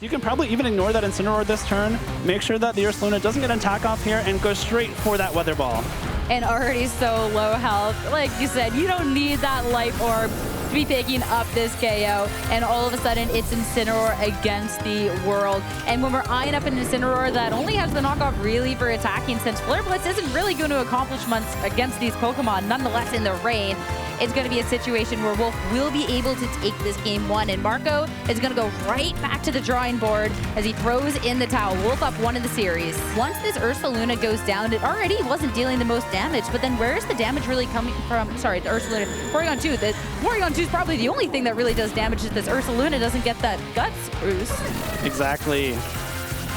You can probably even ignore that Incineroar this turn, make sure that the Ursaluna doesn't get an attack off here, and go straight for that Weather Ball. And already so low health. Like you said, you don't need that Life Orb to be picking up this KO. And all of a sudden, it's Incineroar against the world. And when we're eyeing up an Incineroar that only has the knockoff really for attacking, since Flare Blitz isn't really going to accomplish much against these Pokemon, nonetheless in the rain, it's going to be a situation where Wolf will be able to take this game one. And Marco is going to go right back to the drawing board as he throws in the towel. Wolf up one in the series. Once this Ursaluna goes down, it already wasn't dealing the most damage, but then where's the damage really coming from? Sorry, the Ursaluna. Porygon 2. The Porygon 2 is probably the only thing that really does damage is this Ursaluna doesn't get that Guts boost. Exactly.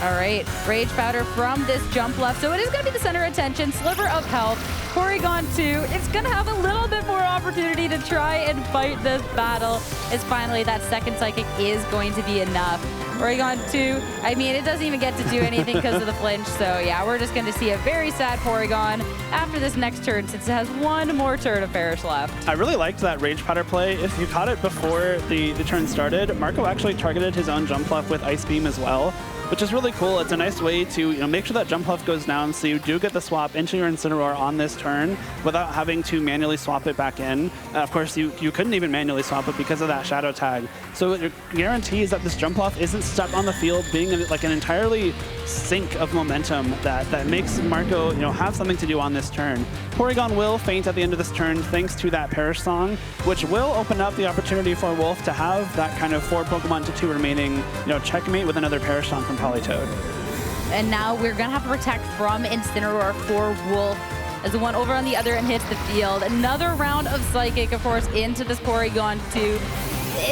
All right, Rage Powder from this jump left. So it is going to be the center of attention, sliver of health. Porygon 2, it's going to have a little bit more opportunity to try and fight this battle, as finally that second Psychic is going to be enough. Porygon 2, I mean, it doesn't even get to do anything because of the flinch. So yeah, we're just going to see a very sad Porygon after this next turn, since it has one more turn of Parish left. I really liked that Rage Powder play. If you caught it before the turn started, Marco actually targeted his own Jump Left with Ice Beam as well, which is really cool. It's a nice way to make sure that Jump Left goes down so you do get the swap into your Incineroar on this turn without having to manually swap it back in. Of course, you couldn't even manually swap it because of that Shadow Tag. So it guarantees that this Jump Left isn't stuck on the field being like an entirely sink of momentum that makes Marco have something to do on this turn. Porygon will faint at the end of this turn thanks to that Parish Song, which will open up the opportunity for Wolf to have that kind of 4 Pokemon to 2 remaining checkmate with another Parish Song from Politoed. And now we're going to have to protect from Incineroar for Wolf, as the one over on the other end hits the field. Another round of Psychic, of course, into this Porygon 2.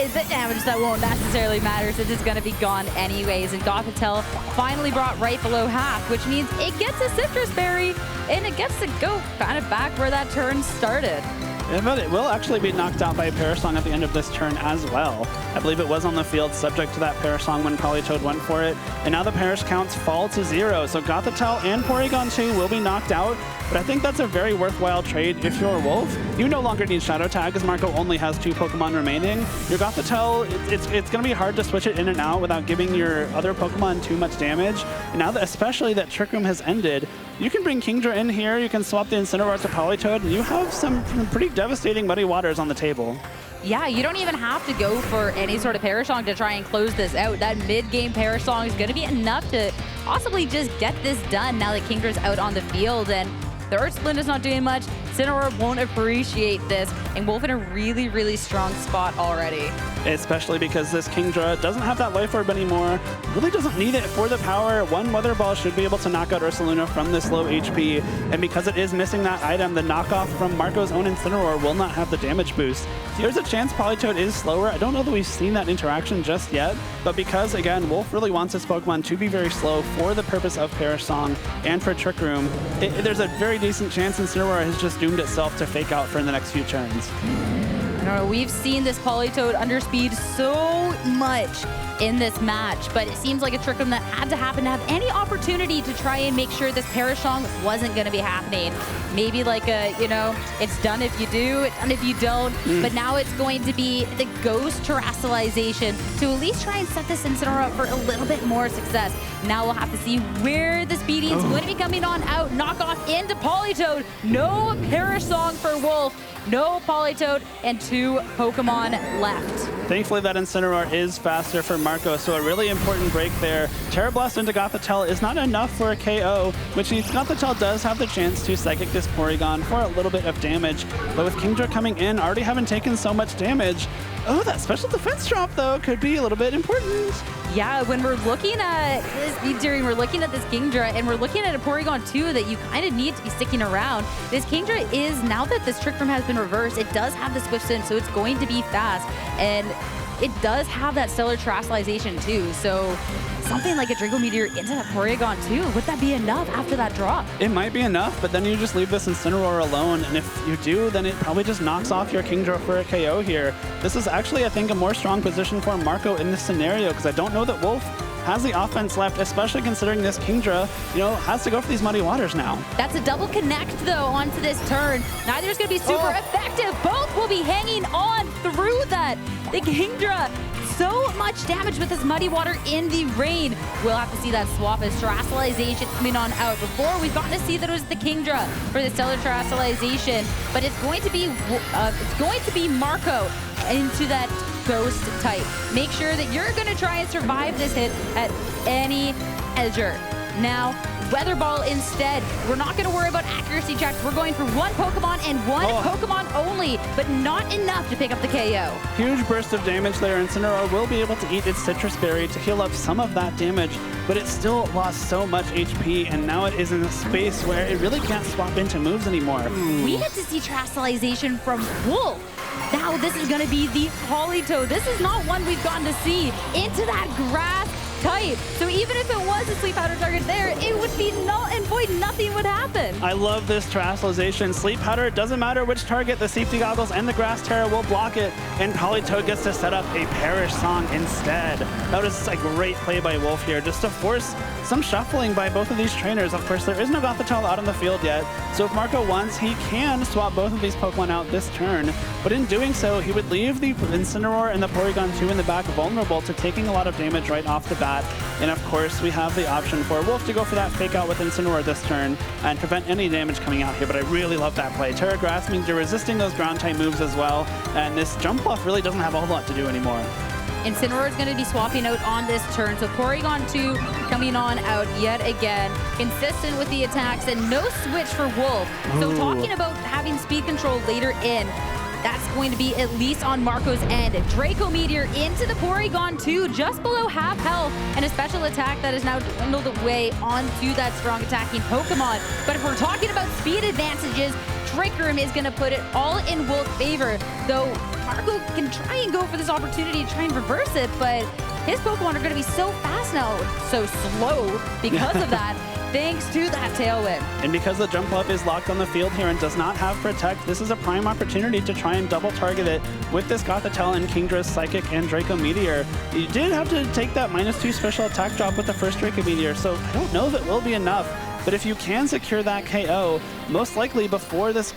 Is it damage that won't necessarily matter, since it's going to be gone anyways. And Gothitelle finally brought right below half, which means it gets a Citrus Berry, and it gets to go kind of back where that turn started. Yeah, but it will actually be knocked out by a Parish Song at the end of this turn as well. I believe it was on the field subject to that Parish Song when Politoed went for it. And now the Parish counts fall to 0. So Gothitelle and Porygon 2 will be knocked out. But I think that's a very worthwhile trade if you're Wolf. You no longer need Shadow Tag, as Marco only has 2 Pokemon remaining. Your Gothitelle, it's going to be hard to switch it in and out without giving your other Pokemon too much damage. And now that especially that Trick Room has ended, you can bring Kingdra in here, you can swap the Incineroar to Politoed, and you have some pretty devastating Muddy Waters on the table. Yeah, you don't even have to go for any sort of Parish Song to try and close this out. That mid-game Parish Song is going to be enough to possibly just get this done now that Kingdra's out on the field. And the Ursaluna's not doing much. Incineroar won't appreciate this, and Wolf in a really, really strong spot already. Especially because this Kingdra doesn't have that Life Orb anymore, really doesn't need it for the power. One Weather Ball should be able to knock out Ursaluna from this low HP, and because it is missing that item, the knockoff from Marco's own Incineroar will not have the damage boost. There's a chance Politoed is slower. I don't know that we've seen that interaction just yet, but because, again, Wolf really wants his Pokemon to be very slow for the purpose of Parish Song and for Trick Room, there's a very decent chance Incineroar has just doomed itself to fake out for the next few turns. We've seen this Politoed underspeed so much in this match, but it seems like a Trick Room that had to happen to have any opportunity to try and make sure this Parish Song wasn't going to be happening. Maybe like a, it's done if you do, it's done if you don't, but now it's going to be the Ghost Terralization to at least try and set this Incineroar up for a little bit more success. Now we'll have to see where the speeding's going to be coming on out. Knock off into Politoed. No Parish Song for Wolf. No Politoed, and 2 Pokemon left. Thankfully, that Incineroar is faster for Marco, so a really important break there. Terra Blast into Gothitelle is not enough for a KO, which means Gothitelle does have the chance to Psychic this Porygon for a little bit of damage. But with Kingdra coming in, already having taken so much damage, that special defense drop, though, could be a little bit important. Yeah, when we're looking at this we're looking at this Kingdra, and we're looking at a Porygon 2 that you kind of need to be sticking around. This Kingdra is, now that this Trick Room has been reversed, it does have the Swift Sim, so it's going to be fast. And it does have that Stellar Terralization too, so something like a Draco Meteor into that Porygon 2, would that be enough after that drop? It might be enough, but then you just leave this Incineroar alone, and if you do, then it probably just knocks off your Kingdra for a KO here. This is actually, I think, a more strong position for Marco in this scenario, because I don't know that Wolf has the offense left, especially considering this Kingdra, has to go for these Muddy Waters now. That's a double connect, though, onto this turn. Neither is going to be super effective. Both will be hanging on through that. The Kingdra so much damage with this Muddy Water in the rain. We'll have to see that swap as terralization coming on out. Before, we've gotten to see that it was the Kingdra for the stellar terralization, but it's going to be Marco into that ghost type. Make sure that you're going to try and survive this hit at any edger. Now, Weather Ball instead. We're not going to worry about accuracy checks. We're going for one Pokemon and one Pokemon only, but not enough to pick up the KO. Huge burst of damage there. Incineroar will be able to eat its Citrus Berry to heal up some of that damage, but it still lost so much HP, and now it is in a space where it really can't swap into moves anymore. We get to see terralization from Wolf. Now this is going to be the Politoed. This is not one we've gotten to see into that grass type. So even if it was a Sleep Powder target there, it would be null and void. Nothing would happen. I love this terralization. Sleep Powder, it doesn't matter which target, the Safety Goggles and the Grass Terra will block it, and Politoed gets to set up a Parish song instead. That was a great play by Wolf here, just to force some shuffling by both of these trainers. Of course, there is no Gothitelle out on the field yet, so if Marco wants, he can swap both of these Pokemon out this turn, but in doing so, he would leave the Incineroar and the Porygon 2 in the back vulnerable to taking a lot of damage right off the bat. And of course, we have the option for Wolf to go for that fake out with Incineroar this turn and prevent any damage coming out here, but I really love that play. Terra Grass means you're resisting those ground type moves as well, and this jump buff really doesn't have a whole lot to do anymore. Incineroar is going to be swapping out on this turn, so Porygon 2 coming on out yet again, consistent with the attacks, and no switch for Wolf. So talking about having speed control later in, that's going to be at least on Marco's end. Draco Meteor into the Porygon 2, just below half health, and a special attack that is now dwindled away onto that strong attacking Pokemon. But if we're talking about speed advantages, Trick Room is going to put it all in Wolf's favor, though Marco can try and go for this opportunity to try and reverse it, but his Pokemon are going to be so fast now, so slow because of that. Thanks to that Tailwind. And because the jump up is locked on the field here and does not have Protect, this is a prime opportunity to try and double target it with this Gothitelle and Kingdra's Psychic and Draco Meteor. You did have to take that -2 special attack drop with the first Draco Meteor, so I don't know if it will be enough. But if you can secure that KO, most likely before this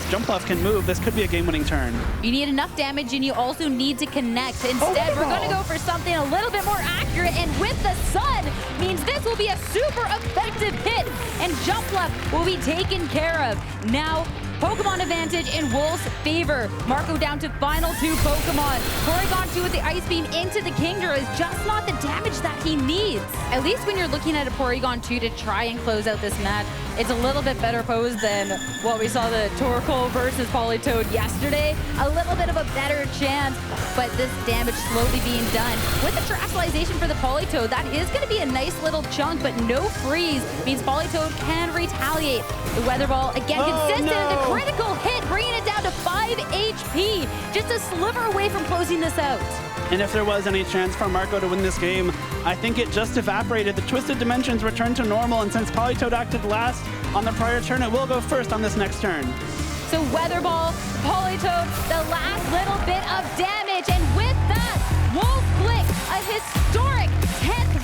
jump left can move, this could be a game-winning turn. You need enough damage, and you also need to connect. Instead, we're going to go for something a little bit more accurate, and with the Sun means this will be a super effective hit, and jump left will be taken care of. Now, Pokemon advantage in Wolf's favor. Marco down to final 2 Pokemon. Porygon 2 with the Ice Beam into the Kingdra is just not the damage that he needs. At least when you're looking at a Porygon 2 to try and close out this match, it's a little bit better posed than what we saw the Torkoal versus Politoed yesterday. A little bit of a better chance, but this damage slowly being done. With the terralization for the Politoed, that is going to be a nice little chunk, but no freeze means Politoed can retaliate. The Weather Ball, again, consistent. The critical hit, bringing it down to 5 HP. Just a sliver away from closing this out. And if there was any chance for Marco to win this game, I think it just evaporated. The Twisted Dimensions returned to normal, and since Politoed acted last on the prior turn, it will go first on this next turn. So Weather Ball, Politoed, the last little bit of damage, and with that, Wolfe Glick, a historic 10th